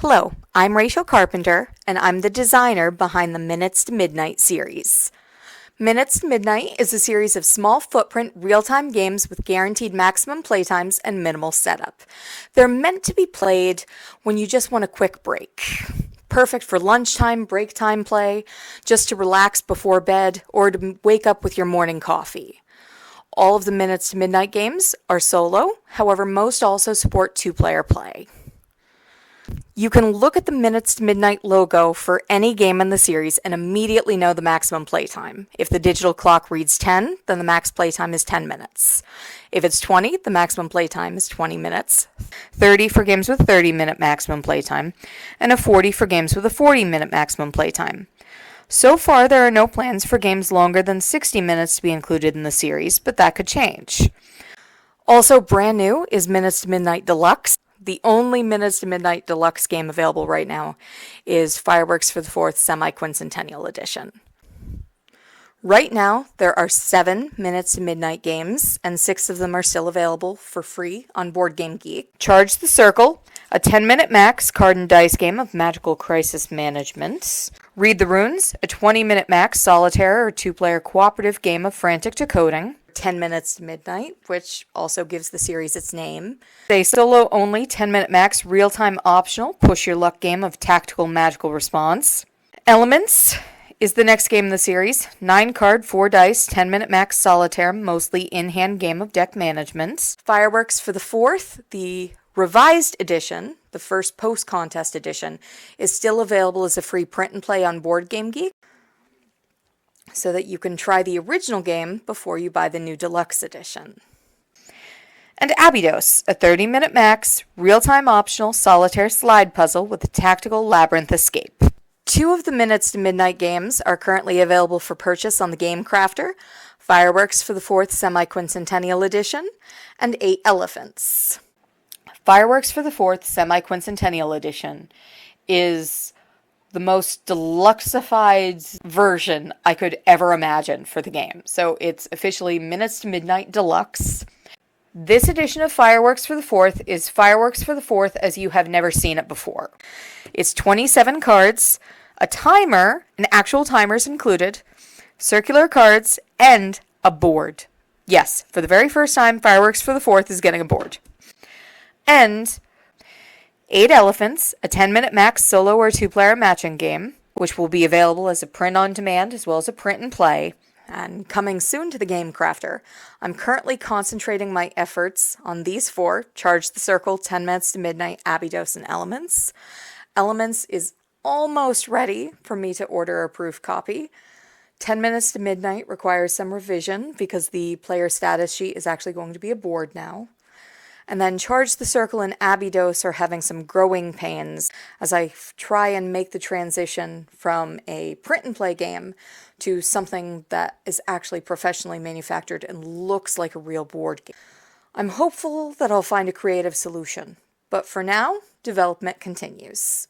Hello, I'm Rachel Carpenter, and I'm the designer behind the Minutes to Midnight series. Minutes to Midnight is a series of small footprint, real-time games with guaranteed maximum playtimes and minimal setup. They're meant to be played when you just want a quick break. Perfect for lunchtime, break time play, just to relax before bed, or to wake up with your morning coffee. All of the Minutes to Midnight games are solo, however most also support two-player play. You can look at the Minutes to Midnight logo for any game in the series and immediately know the maximum playtime. If the digital clock reads 10, then the max playtime is 10 minutes. If it's 20, the maximum playtime is 20 minutes. 30 for games with 30-minute maximum playtime, and a 40 for games with a 40-minute maximum playtime. So far, there are no plans for games longer than 60 minutes to be included in the series, but that could change. Also brand new is Minutes to Midnight Deluxe. The only Minutes to Midnight Deluxe game available right now is Fireworks for the 4th Semiquincentennial Edition. Right now, there are 7 Minutes to Midnight games, and 6 of them are still available for free on Board Game Geek. Charge the Circle, a 10-minute max card and dice game of magical crisis management. Read the Runes, a 20-minute max solitaire or two-player cooperative game of frantic decoding. 10 Minutes to Midnight, which also gives the series its name. A solo-only 10-minute max real-time optional push your luck game of tactical magical response. Elements is the next game in the series. 9-card, 4 dice, 10-minute max solitaire, mostly in-hand game of deck management. Fireworks for the 4th, the revised edition, the first post-contest edition, is still available as a free print and play on Board Game Geek, so that you can try the original game before you buy the new deluxe edition. And Abydos, a 30-minute max, real-time optional solitaire slide puzzle with a tactical labyrinth escape. 2 of the Minutes to Midnight games are currently available for purchase on the Game Crafter, Fireworks for the 4th Semiquincentennial Edition, and 8 Elephants. Fireworks for the 4th Semiquincentennial Edition is the most deluxeified version I could ever imagine for the game. So it's officially Minutes to Midnight Deluxe. This edition of Fireworks for the 4th is Fireworks for the 4th as you have never seen it before. It's 27 cards, a timer, and actual timers included, circular cards, and a board. Yes, for the very first time, Fireworks for the 4th is getting a board. And 8 Elephants, a 10-minute max solo or two-player matching game, which will be available as a print-on-demand as well as a print-and-play. And coming soon to the Game Crafter, I'm currently concentrating my efforts on these 4, Charge the Circle, 10 Minutes to Midnight, Abydos, and Elements. Elements is almost ready for me to order a proof copy. 10 Minutes to Midnight requires some revision because the player status sheet is actually going to be a board now. And then Charge the Circle and Abydos are having some growing pains as I try and make the transition from a print-and-play game to something that is actually professionally manufactured and looks like a real board game. I'm hopeful that I'll find a creative solution, but for now, development continues.